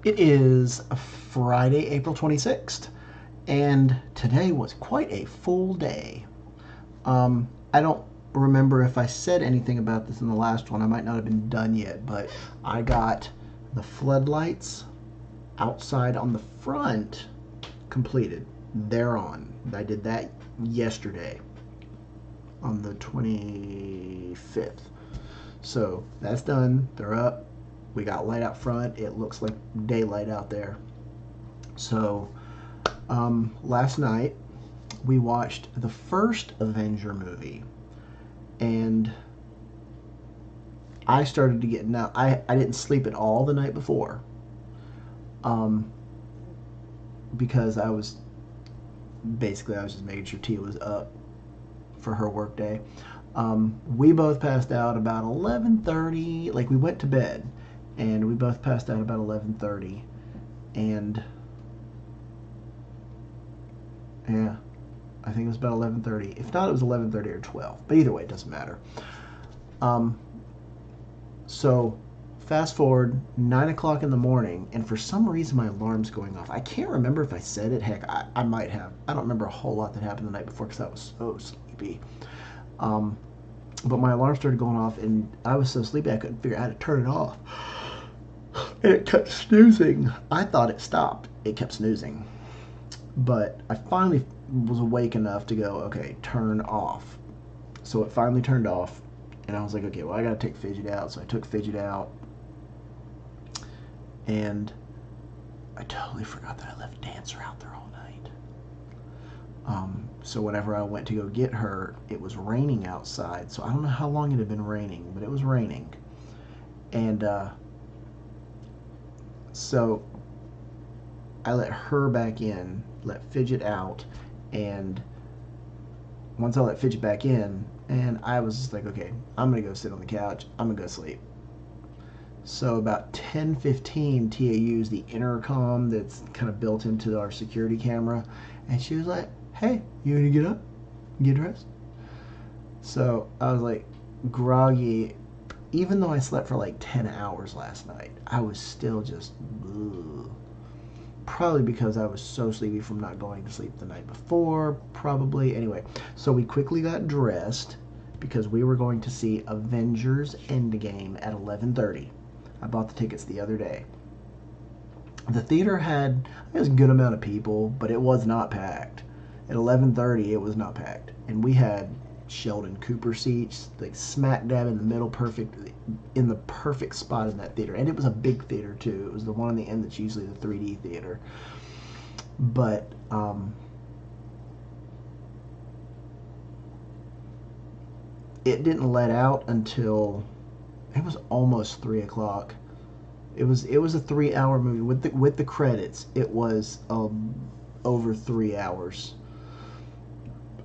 It is Friday, April 26th, and today was quite a full day. I don't remember if I said anything about this in the last one. I might not have been done yet, but I got the floodlights outside on the front completed. They're on. I did that yesterday on the 25th. So that's done. They're up. We got light out front. It looks like daylight out there. So last night we watched the first Avenger movie, and I started to get now. I didn't sleep at all the night before, um, because I was just making sure Tia was up for her work day. We both passed out about 11:30. Like we went to bed, and we both passed out about 11:30, and yeah, I think it was about 11:30. If not, it was 11:30 or 12. But either way, it doesn't matter. Um, so fast forward 9 o'clock in the morning, and for some reason my alarm's going off. I can't remember if I said it. Heck, I might have. I don't remember a whole lot that happened the night before because I was so sleepy. Um, but my alarm started going off, and I was so sleepy I couldn't figure out how to turn it off. And it kept snoozing. I thought it stopped. It kept snoozing. But I finally was awake enough to go, okay, turn off. So it finally turned off, and I was like, okay, well, I got to take Fidget out. So I took Fidget out, and I totally forgot that I left Dancer out there all night. So whenever I went to go get her, it was raining outside. So I don't know how long it had been raining, but it was raining. And so I let her back in, let Fidget out, and once I let Fidget back in, and I was just like, okay, I'm gonna go sit on the couch. I'm gonna go sleep. So about 10:15, Tia used the intercom that's kind of built into our security camera, and she was like, "Hey, you gonna get up, get dressed?" So I was like, groggy. Even though I slept for like 10 hours last night, I was still just ugh. Probably because I was so sleepy from not going to sleep the night before. Probably. Anyway, so we quickly got dressed because we were going to see Avengers Endgame at 11:30. I bought the tickets the other day. The theater had, I guess, a good amount of people, but it was not packed. At 11:30, it was not packed, and we had Sheldon Cooper seats, like smack dab in the middle, perfect in the perfect spot in that theater. And it was a big theater too. It was the one on the end that's usually the 3D theater. But it didn't let out until it was almost 3 o'clock. It was a 3 hour movie with the credits. It was over 3 hours.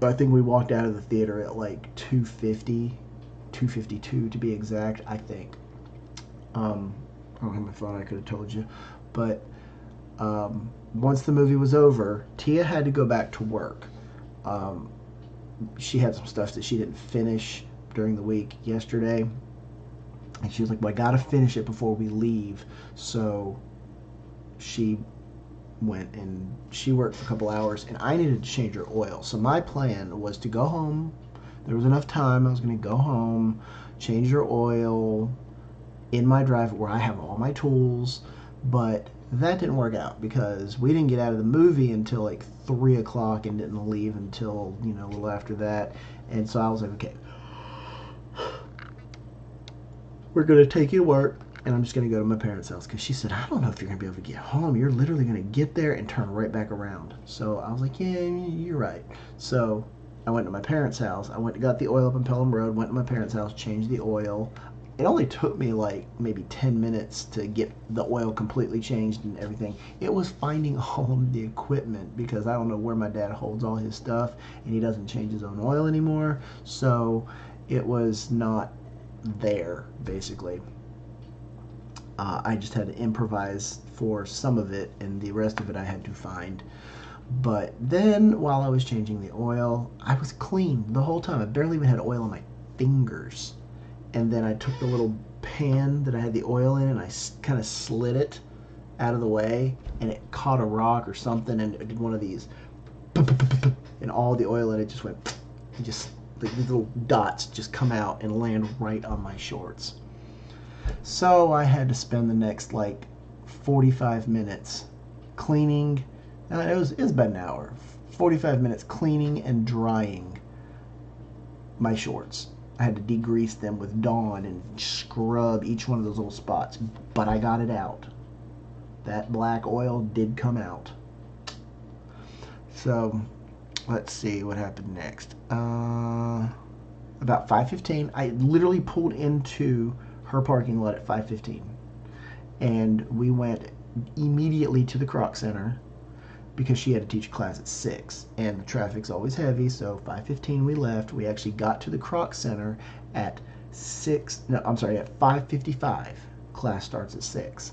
I think we walked out of the theater at like 2:50, 2:52 to be exact. I think. I don't have my phone. I could have told you, but once the movie was over, Tia had to go back to work. Um, she had some stuff that she didn't finish during the week yesterday, and she was like, "Well, I gotta finish it before we leave." So she went and she worked for a couple hours, and I needed to change her oil. So my plan was to go home. There was enough time. I was going to go home, change her oil in my driveway where I have all my tools. But that didn't work out because we didn't get out of the movie until like 3 o'clock and didn't leave until, a little after that. And so I was like, okay, we're going to take you to work, and I'm just going to go to my parents' house because she said, I don't know if you're going to be able to get home. You're literally going to get there and turn right back around. So I was like, yeah, you're right. So I went to my parents' house. I went and got the oil up in Pelham Road, went to my parents' house, changed the oil. It only took me like maybe 10 minutes to get the oil completely changed and everything. It was finding all of the equipment because I don't know where my dad holds all his stuff, and he doesn't change his own oil anymore. So it was not there, basically. I just had to improvise for some of it, and the rest of it I had to find. But then, while I was changing the oil, I was clean the whole time. I barely even had oil on my fingers. And then I took the little pan that I had the oil in, and I kind of slid it out of the way, and it caught a rock or something, and it did one of these, and all the oil in it just went, and just these little dots just come out and land right on my shorts. So I had to spend the next like 45 minutes cleaning. It was about an hour. 45 minutes cleaning and drying my shorts. I had to degrease them with Dawn and scrub each one of those little spots. But I got it out. That black oil did come out. So, let's see what happened next. About 5:15, I literally pulled into her parking lot at 5:15. And we went immediately to the Croc Center because she had to teach a class at 6, and the traffic's always heavy, so 5:15 we left. We actually got to the Croc Center at 5:55. Class starts at 6.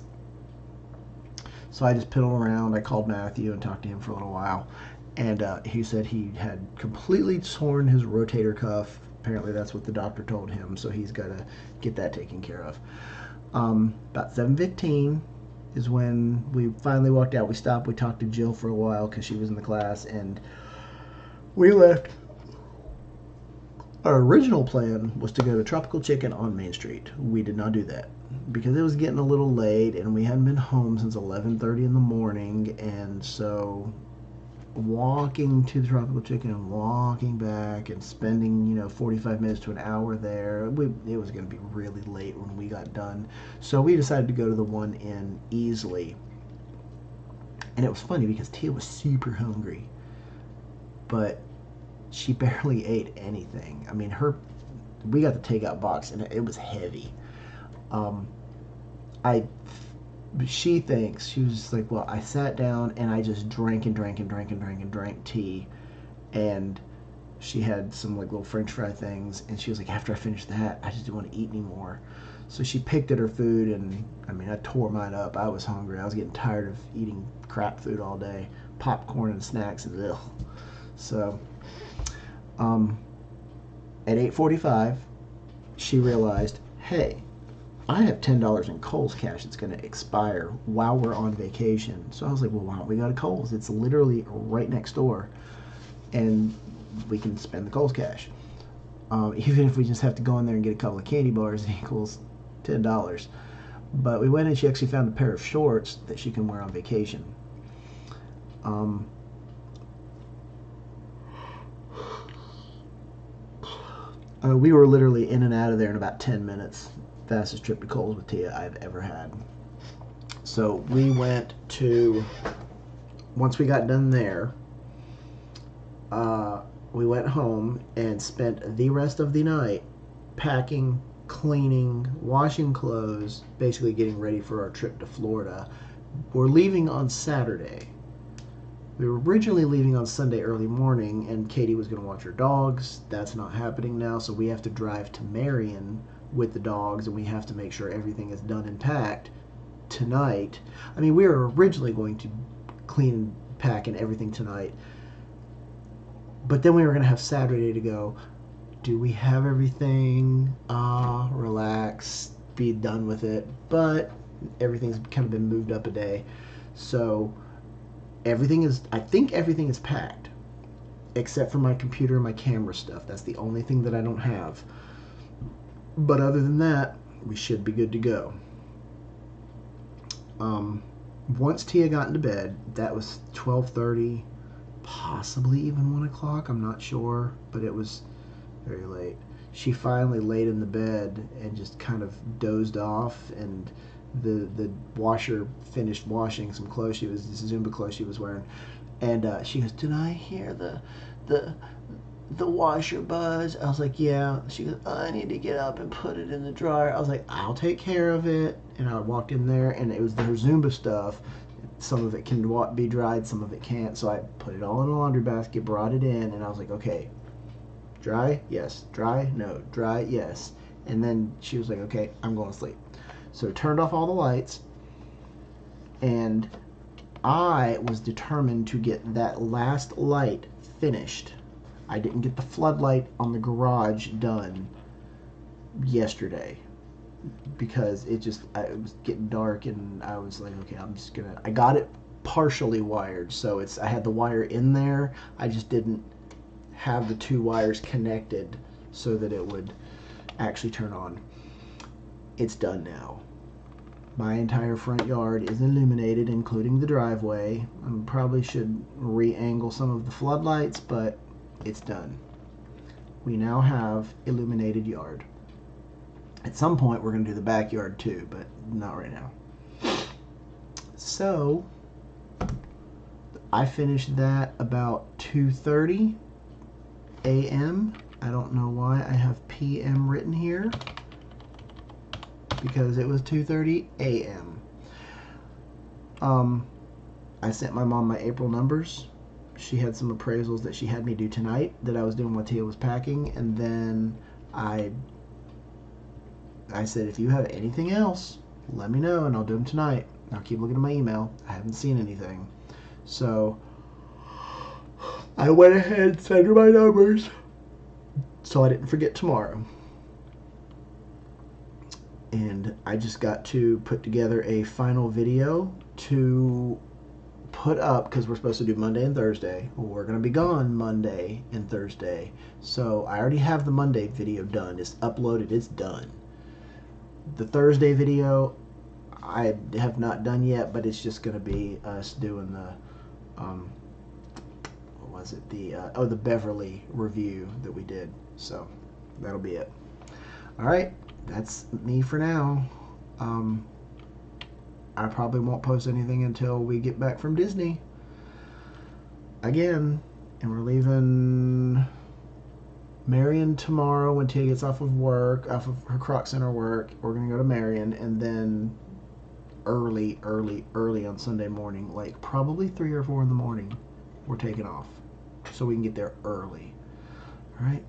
So I just piddled around. I called Matthew and talked to him for a little while, and he said he had completely torn his rotator cuff. Apparently that's what the doctor told him, so he's got to get that taken care of. About 7:15 is when we finally walked out. We stopped. We talked to Jill for a while because she was in the class, and we left. Our original plan was to go to Tropical Chicken on Main Street. We did not do that because it was getting a little late, and we hadn't been home since 11:30 in the morning, and so walking to the Tropical Chicken and walking back and spending 45 minutes to an hour there, it was going to be really late when we got done. So we decided to go to the one in Easley. And it was funny because Tia was super hungry, but she barely ate anything. I mean, we got the takeout box and it was heavy. She thinks, she was just like, well, I sat down and I just drank tea, and she had some like little French fry things, and she was like, after I finished that, I just didn't want to eat anymore. So she picked at her food, and I mean, I tore mine up. I was hungry. I was getting tired of eating crap food all day, popcorn and snacks, and ugh. So, at 8:45, she realized, hey, I have $10 in Kohl's cash that's going to expire while we're on vacation. So I was like, well, why don't we go to Kohl's? It's literally right next door, and we can spend the Kohl's cash. Even if we just have to go in there and get a couple of candy bars, it equals $10. But we went and she actually found a pair of shorts that she can wear on vacation. We were literally in and out of there in about 10 minutes. Fastest trip to Kohl's with Tia I've ever had. So we went to, once we got done there, we went home and spent the rest of the night packing, cleaning, washing clothes, basically getting ready for our trip to Florida. We're leaving on Saturday. We were originally leaving on Sunday early morning, and Katie was going to watch her dogs. That's not happening now, so we have to drive to Marion with the dogs, and we have to make sure everything is done and packed tonight. I mean, we were originally going to clean and pack and everything tonight, but then we were going to have Saturday to go. Do we have everything? Relax, be done with it. But everything's kind of been moved up a day, so I think everything is packed except for my computer and my camera stuff. That's the only thing that I don't have. But other than that, we should be good to go. Once Tia got into bed, that was 12:30, possibly even 1 o'clock. I'm not sure, but it was very late. She finally laid in the bed and just kind of dozed off, and the washer finished washing some clothes. This Zumba clothes she was wearing, and she goes, "Did I hear the washer buzz?" I was like, "Yeah." She goes, "I need to get up and put it in the dryer." I was like, "I'll take care of it." And I walked in there, and it was her Zumba stuff. Some of it can be dried, some of it can't. So I put it all in a laundry basket, brought it in, and I was like, "Okay, dry? Yes. Dry? No. Dry? Yes." And then she was like, "Okay, I'm going to sleep." So turned off all the lights, and I was determined to get that last light finished. I didn't get the floodlight on the garage done yesterday. because it was getting dark, and I was like, okay, I got it partially wired, so I had the wire in there. I just didn't have the two wires connected so that it would actually turn on. It's done now. My entire front yard is illuminated, including the driveway. I probably should re-angle some of the floodlights, but it's done. We now have illuminated yard. At some point, we're going to do the backyard too, but not right now. So, I finished that about 2:30 a.m. I don't know why I have p.m. written here, because it was 2:30 a.m. I sent my mom my April numbers. She had some appraisals that she had me do tonight that I was doing while Tia was packing, and then I said, if you have anything else, let me know, and I'll do them tonight. I'll keep looking at my email. I haven't seen anything. So I went ahead and sent her my numbers so I didn't forget tomorrow. And I just got to put together a final video to put up, because we're supposed to do Monday and Thursday. Well, we're going to be gone Monday and Thursday. So I already have the Monday video done. It's uploaded. It's done. The Thursday video I have not done yet, but it's just going to be us doing the what was it, the Beverly review that we did. So that'll be it. All right, that's me for now. I probably won't post anything until we get back from Disney again, and we're leaving Marion tomorrow when Tia gets off of her Croc Center work. We're gonna go to Marion, and then early on Sunday morning, like probably 3 or 4 in the morning, we're taking off, so we can get there early. All right.